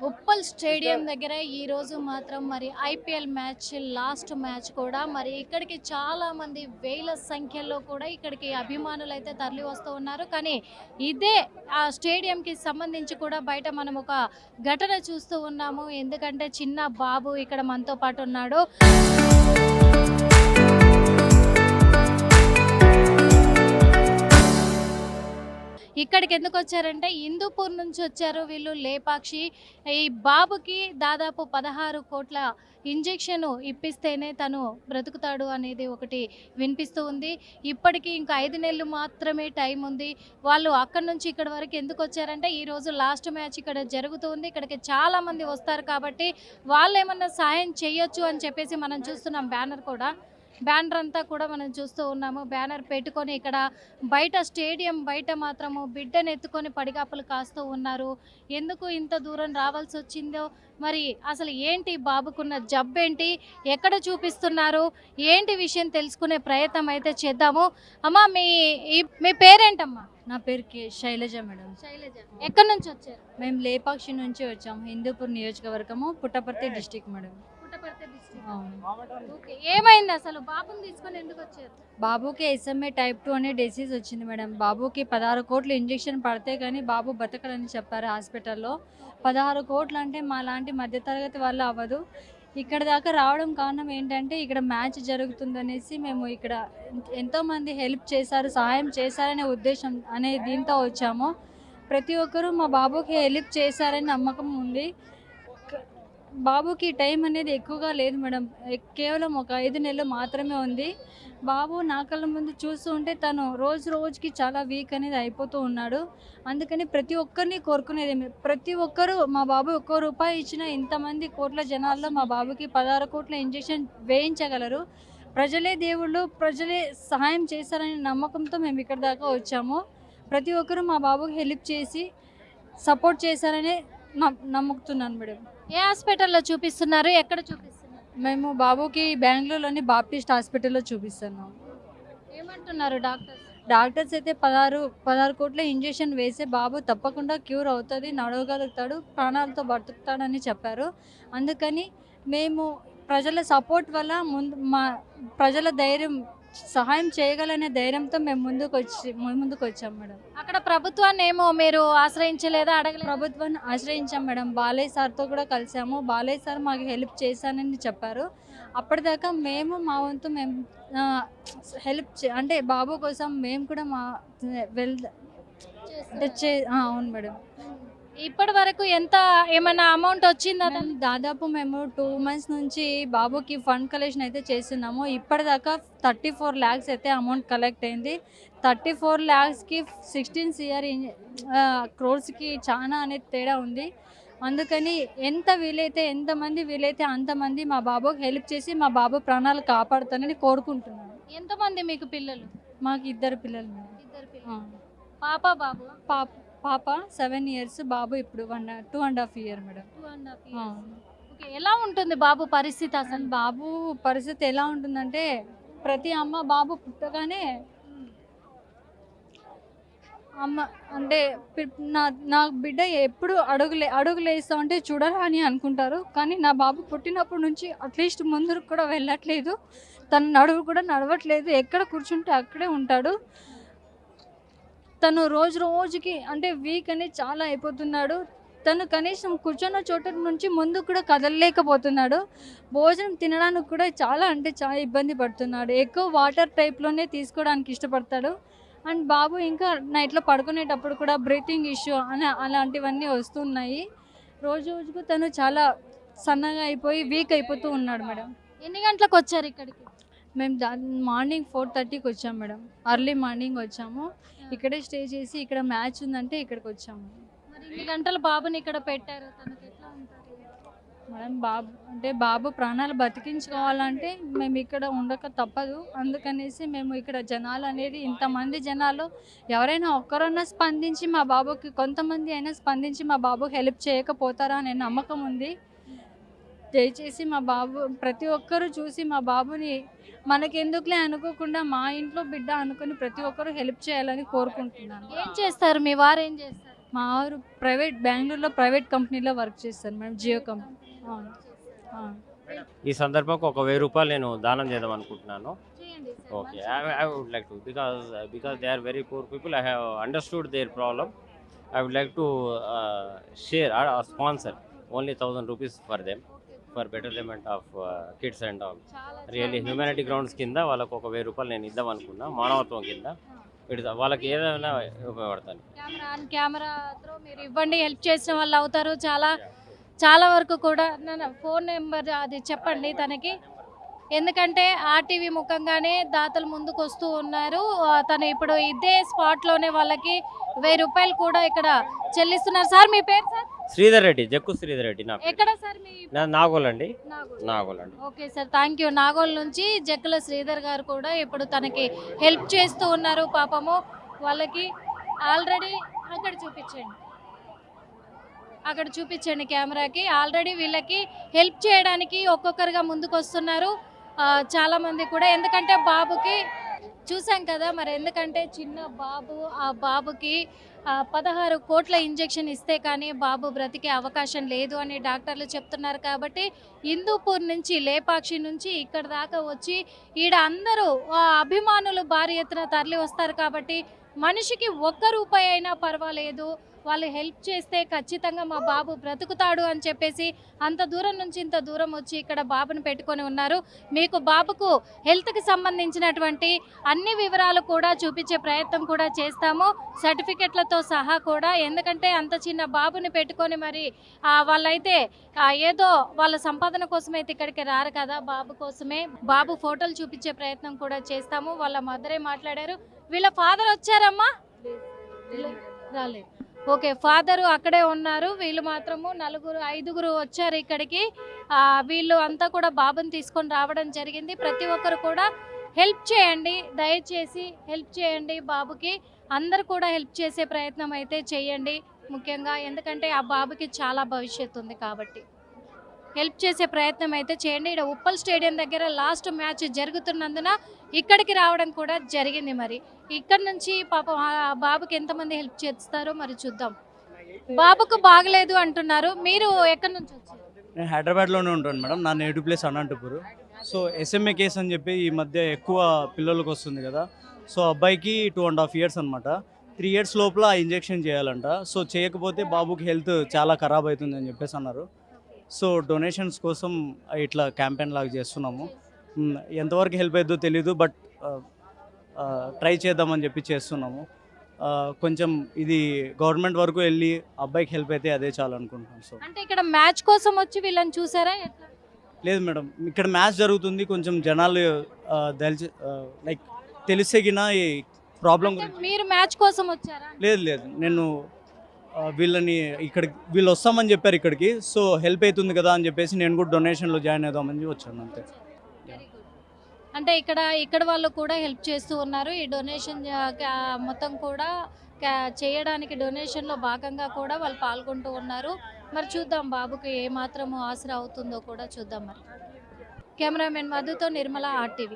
Uppal stadium దగ్గర ఈరోజు మాత్రం మరి ఐపీఎల్ మ్యాచ్ లాస్ట్ మ్యాచ్ కూడా మరి ఇక్కడికి చాలా మంది వేల సంఖ్యలో కూడా ఇక్కడికి అభిమానులు అయితే తరలి వస్తూ ఉన్నారు. కానీ ఇదే ఆ స్టేడియంకి సంబంధించి కూడా బయట మనం ఒక ఘటన చూస్తూ ఉన్నాము. ఎందుకంటే చిన్న బాబు ఇక్కడ మనతో పాటు ఉన్నాడు. ఇక్కడికి ఎందుకు వచ్చారంటే హిందూపూర్ నుంచి వచ్చారు వీళ్ళు లేపాక్షి. ఈ బాబుకి దాదాపు 16 కోట్ల ఇంజెక్షన్ ఇప్పిస్తేనే తను బ్రతుకుతాడు అనేది ఒకటి వినిపిస్తూ ఉంది. ఇప్పటికీ ఇంకా 5 నెలలు మాత్రమే టైం ఉంది. వాళ్ళు అక్కడి నుంచి ఇక్కడి వరకు ఎందుకు వచ్చారంటే ఈరోజు లాస్ట్ మ్యాచ్ ఇక్కడ జరుగుతుంది. ఇక్కడికి చాలా మంది వస్తారు కాబట్టి వాళ్ళు ఏమన్నా సాయం చేయొచ్చు అని చెప్పేసి మనం చూస్తున్నాం. బ్యానర్ అంతా కూడా మనం చూస్తూ ఉన్నాము. బ్యానర్ పెట్టుకొని ఇక్కడ బయట స్టేడియం బయట మాత్రము బిడ్డను ఎత్తుకొని పడిగాపులు కాస్తూ ఉన్నారు. ఎందుకు ఇంత దూరం రావాల్సి వచ్చిందో, మరి అసలు ఏంటి, బాబుకున్న జబ్బేంటి, ఎక్కడ చూపిస్తున్నారు, ఏంటి విషయం తెలుసుకునే ప్రయత్నం అయితే చేద్దాము. అమ్మా, మీ పేరేంటమ్మా? నా పేరు శైలజ మేడం. శైలజ. ఎక్కడి నుంచి వచ్చారు? మేము లేపాక్షి నుంచి వచ్చాము. హిందూపూర్ నియోజకవర్గము, పుట్టపర్తి డిస్టిక్ మేడం. ఓకే, ఏమైంది అసలు? బాబుని తీసుకొని ఎందుకు వచ్చారు? బాబుకి SMA type 2 అనే డిసీజ్ వచ్చింది మేడం. బాబుకి 16 కోట్లు ఇంజెక్షన్ పడితే కానీ బాబు బతకడని చెప్పారు హాస్పిటల్లో. 16 కోట్లు అంటే మా లాంటి మధ్యతరగతి వాళ్ళు అవ్వదు. ఇక్కడ దాకా రావడం కారణం ఏంటంటే ఇక్కడ మ్యాచ్ జరుగుతుందనేసి మేము ఇక్కడ ఎంతోమంది హెల్ప్ చేశారు, సహాయం చేశారనే ఉద్దేశం అనే దీంతో వచ్చాము. ప్రతి ఒక్కరూ మా బాబుకి హెల్ప్ చేశారని నమ్మకం ఉంది. బాబుకి టైం అనేది ఎక్కువగా లేదు మేడం. కేవలం ఒక 5 నెలలు మాత్రమే ఉంది. బాబు నా కళ్ళ ముందు చూస్తూ ఉంటే తను రోజుకి చాలా వీక్ అనేది అయిపోతూ ఉన్నాడు. అందుకని ప్రతి ఒక్కరిని కోరుకునేది, ప్రతి ఒక్కరూ మా బాబు ₹1 ఇచ్చినా ఇంతమంది కోట్ల జనాల్లో మా బాబుకి 16 కోట్ల ఇంజెక్షన్ వేయించగలరు. ప్రజలే దేవుళ్ళు, ప్రజలే సహాయం చేస్తారనే నమ్మకంతో మేము ఇక్కడ దాకా వచ్చాము. ప్రతి ఒక్కరూ మా బాబుకి హెల్ప్ చేసి సపోర్ట్ చేశారనే నమ్ముతున్నాను మేడం. ఏ హాస్పిటల్లో చూపిస్తున్నారు, ఎక్కడ చూపిస్తున్నారు? మేము బాబుకి బెంగళూరులోని బాప్టిస్ట్ హాస్పిటల్లో చూపిస్తున్నాం. ఏమంటున్నారు డాక్టర్స్ అయితే 16 కోట్ల ఇంజెక్షన్ వేసే బాబు తప్పకుండా క్యూర్ అవుతుంది, నడవగలుగుతాడు, ప్రాణాలతో బతుకుతాడని చెప్పారు. అందుకని మేము ప్రజల సపోర్ట్ వల్ల మా ప్రజల ధైర్యం, సహాయం చేయగలనే ధైర్యంతో మేము ముందుకు వచ్చాం మేడం. అక్కడ ప్రభుత్వాన్ని ఏమో మీరు ఆశ్రయించలేదా, అడగలేదు? ప్రభుత్వాన్ని ఆశ్రయించాం మేడం. బాలయ్య సార్తో కూడా కలిసాము. బాలయ్య సార్ మాకు హెల్ప్ చేశానని చెప్పారు. అప్పటిదాకా మేము మా వంతు మేము అంటే బాబు కోసం మేము కూడా మా అవును మేడం. ఇప్పటి వరకు ఎంత ఏమైనా అమౌంట్ వచ్చిందా? దాదాపు మేము 2 months నుంచి బాబుకి ఫండ్ కలెక్షన్ అయితే చేస్తున్నాము. ఇప్పటిదాకా 34 lakhs అయితే అమౌంట్ కలెక్ట్ అయింది. 34 lakhsకి 16 crores చాలా అనేది తేడా ఉంది. అందుకని ఎంతమంది వీలైతే అంతమంది మా బాబుకి హెల్ప్ చేసి మా బాబు ప్రాణాలు కాపాడుతానని కోరుకుంటున్నాను. ఎంతమంది మీకు పిల్లలు? మాకు 2 పిల్లలు. పాప బాబు? పాప 7 years, బాబు ఇప్పుడు 2.5 years మేడం. ఓకే, ఎలా ఉంటుంది బాబు పరిస్థితి? అసలు బాబు పరిస్థితి ఎలా ఉంటుందంటే ప్రతి అమ్మ బాబు పుట్టగానే అమ్మ అంటే నా బిడ్డ ఎప్పుడు అడుగులేస్తా ఉంటే చూడరా అని అనుకుంటారు. కానీ నా బాబు పుట్టినప్పటి నుంచి అట్లీస్ట్ ముందుకు కూడా వెళ్ళట్లేదు, తన నడువు కూడా నడవట్లేదు, ఎక్కడ కూర్చుంటే అక్కడే ఉంటాడు. తను రోజుకి అంటే వీక్ అనేది చాలా అయిపోతున్నాడు. తను కనీసం కూర్చున్న చోట నుంచి ముందు కూడా కదలలేకపోతున్నాడు. భోజనం తినడానికి కూడా చాలా ఇబ్బంది పడుతున్నాడు. ఎక్కువ వాటర్ టైప్లోనే తీసుకోవడానికి ఇష్టపడతాడు. అండ్ బాబు ఇంకా నైట్లో పడుకునేటప్పుడు కూడా బ్రీతింగ్ ఇష్యూ అలాంటివన్నీ వస్తున్నాయి. రోజుకు తను చాలా సన్నగా అయిపోయి వీక్ అయిపోతూ ఉన్నాడు మేడం. ఎన్ని గంటలకు వచ్చారు ఇక్కడికి? మేము మార్నింగ్ 4:30కి వచ్చాము మేడం. ఎర్లీ మార్నింగ్ వచ్చాము. ఇక్కడే స్టే చేసి ఇక్కడ మ్యాచ్ ఉందంటే ఇక్కడికి వచ్చాము. మరి ఇన్ని గంటలు బాబుని ఇక్కడ పెట్టారు, తనకి ఎట్లా ఉంటారు మేడం? బాబు ప్రాణాలు బతికించుకోవాలంటే మేము ఇక్కడ ఉండక తప్పదు. అందుకనేసి మేము ఇక్కడ జనాలు అనేది ఇంతమంది జనాలు ఎవరైనా ఒక్కరన్నా స్పందించి మా బాబుకి, కొంతమంది అయినా స్పందించి మా బాబుకి హెల్ప్ చేయకపోతారా అనే నమ్మకం ఉంది. దయచేసి మా బాబు ప్రతి ఒక్కరూ చూసి మా బాబుని మనకెందుకులే అనుకోకుండా మా ఇంట్లో బిడ్డ అనుకుని ప్రతి ఒక్కరూ హెల్ప్ చేయాలని కోరుకుంటున్నాను. ఏం చేస్తారు మీ వారు? ఏం చేస్తారు? మా వారు ప్రైవేట్ బెంగళూరులో ప్రైవేట్ కంపెనీలో వర్క్ చేస్తారు మేడం, జియో కంపెనీ. అవును, అవును. ఈ సందర్భంగా ఒక 1000 రూపాయలు నేను దానం చేద్దాం అనుకుంటున్నాను. చేయండి సార్, ఓకే, మంచిది. I would like to because they are very poor people. I have understood their problem. I would like to share or sponsor only 1000 rupees for them for betterment of kids and all. చాలా really చాలా humanity మంచిది. Grounds కింద వాళ్ళకు ఒక 1000 రూపాయలు నేను ఇద్దాం అనుకున్నా, మానవత్వం కింద వాళ్ళకి ఏదైనా ఉపయోగపడతాను. కెమెరా ఆన్ కెమెరా త్రో మీరు ఇవ్వండి, హెల్ప్ చేసిన వాళ్ళు అవుతారు. చాలా చాలా వరకు కూడా ఫోన్ నెంబర్ అది చెప్పండి తనకి, ఎందుకంటే ఆర్టీవీ ముఖంగానే దాతలు ముందుకు వస్తూ ఉన్నారు. తను ఇప్పుడు ఇదే స్పాట్లోనే వాళ్ళకి 1000 రూపాయలు కూడా ఇక్కడ చెల్లిస్తున్నారు. సార్ మీ పేరు సార్? శ్రీధర్ రెడ్డి, జక్కు శ్రీధర్ రెడ్డి నా పేరు. ఎక్కడ సార్ మీ? నాగోల్ అండి, నాగోల్. నాగోల్ అండి. Okay sir, thank you. Nagole నుంచి జక్కుల శ్రీధర్ గారు కూడా ఇప్పుడు తనకి హెల్ప్ చేస్తూ ఉన్నారు. పాపము వాళ్ళకి ఆల్రెడీ అక్కడ చూపించండి, అక్కడ చూపించండి కెమెరాకి. ఆల్రెడీ వీళ్ళకి హెల్ప్ చేయడానికి ఒక్కొక్కరుగా ముందుకు వస్తున్నారు చాలా మంది కూడా. ఎందుకంటే బాబుకి చూసాం కదా మరి, ఎందుకంటే చిన్న బాబు, ఆ బాబుకి 16 కోట్ల ఇంజెక్షన్ ఇస్తే కానీ బాబు బ్రతికే అవకాశం లేదు అని డాక్టర్లు చెప్తున్నారు. కాబట్టి హిందూపూర్ నుంచి, లేపాక్షి నుంచి ఇక్కడ దాకా వచ్చి ఈడ అందరూ అభిమానులు భారీ ఎత్తున తరలి వస్తారు. కాబట్టి మనిషికి 1 రూపాయి అయినా పర్వాలేదు, వాళ్ళు హెల్ప్ చేస్తే ఖచ్చితంగా మా బాబు బ్రతుకుతాడు అని చెప్పేసి అంత దూరం నుంచి ఇంత దూరం వచ్చి ఇక్కడ బాబుని పెట్టుకొని ఉన్నారు. మీకు బాబుకు హెల్త్కి సంబంధించినటువంటి అన్ని వివరాలు కూడా చూపించే ప్రయత్నం కూడా చేస్తాము, సర్టిఫికెట్లతో సహా కూడా. ఎందుకంటే అంత చిన్న బాబుని పెట్టుకొని మరి వాళ్ళైతే ఏదో వాళ్ళ సంపాదన కోసం అయితే ఇక్కడికి రారు కదా, బాబు కోసమే. బాబు ఫోటోలు చూపించే ప్రయత్నం కూడా చేస్తాము. వాళ్ళ మదరే మాట్లాడారు. వీళ్ళ ఫాదర్ వచ్చారమ్మా? రాలేదు. ఓకే, ఫాదరు అక్కడే ఉన్నారు. వీళ్ళు మాత్రము 5గురు వచ్చారు ఇక్కడికి. వీళ్ళు అంతా కూడా బాబుని తీసుకొని రావడం జరిగింది. ప్రతి ఒక్కరు కూడా హెల్ప్ చేయండి, దయచేసి హెల్ప్ చేయండి బాబుకి. అందరు కూడా హెల్ప్ చేసే ప్రయత్నం అయితే చేయండి ముఖ్యంగా, ఎందుకంటే ఆ బాబుకి చాలా భవిష్యత్తు ఉంది కాబట్టి హెల్ప్ చేసే ప్రయత్నం అయితే చేయండి. ఇక్కడ ఉప్పల్ స్టేడియం దగ్గర లాస్ట్ మ్యాచ్ జరుగుతున్నందున ఇక్కడికి రావడం కూడా జరిగింది. మరి ఇక్కడ నుంచి పాపం ఆ బాబుకి ఎంతమంది హెల్ప్ చేస్తారో మరి చూద్దాం. బాబుకు బాగలేదు అంటున్నారు, మీరు ఎక్కడి నుంచి వచ్చారు? నేను హైదరాబాద్లోనే ఉంటాను మేడం, నా native place Anantapur. So SMA case అని చెప్పి ఈ మధ్య ఎక్కువ పిల్లలకు వస్తుంది కదా. సో అబ్బాయికి 2.5 years అనమాట. 3 years లోపల ఇంజెక్షన్ చేయాలంట. సో చేయకపోతే బాబుకి హెల్త్ చాలా ఖరాబ్ అవుతుంది అని చెప్పేసి అన్నారు. సో డొనేషన్స్ కోసం ఇట్లా క్యాంపెయిన్ లాగా చేస్తున్నాము. ఎంతవరకు హెల్ప్ అవుతుందో తెలీదు, బట్ ట్రై చేద్దామని చెప్పి చేస్తున్నాము. కొంచెం ఇది గవర్నమెంట్ వరకు వెళ్ళి అబ్బాయికి హెల్ప్ అయితే అదే చాలు అనుకుంటున్నాను. సో అంటే ఇక్కడ మ్యాచ్ కోసం వచ్చి వీళ్ళని చూసారా? లేదు మేడం, ఇక్కడ మ్యాచ్ జరుగుతుంది. కొంచెం జనాలు లైక్ తెలిసే గిన ఈ ప్రాబ్లం గురించి. మీరు మ్యాచ్ కోసం వచ్చారా? లేదు, నేను వీళ్ళని వీళ్ళు వస్తామని చెప్పారు ఇక్కడికి. సో హెల్ప్ అవుతుంది కదా అని చెప్పేసి నేను కూడా డొనేషన్లో జాయిన్ అవుదామని వచ్చాను అంతే. అంటే ఇక్కడ వాళ్ళు కూడా హెల్ప్ చేస్తూ ఉన్నారు. ఈ డొనేషన్ మొత్తం కూడా చేయడానికి డొనేషన్లో భాగంగా కూడా వాళ్ళు పాల్గొంటూ ఉన్నారు. మరి చూద్దాం బాబుకి ఏమాత్రము ఆసరా అవుతుందో కూడా చూద్దాం. మరి కెమెరామెన్ మధుతో నిర్మల, RTV.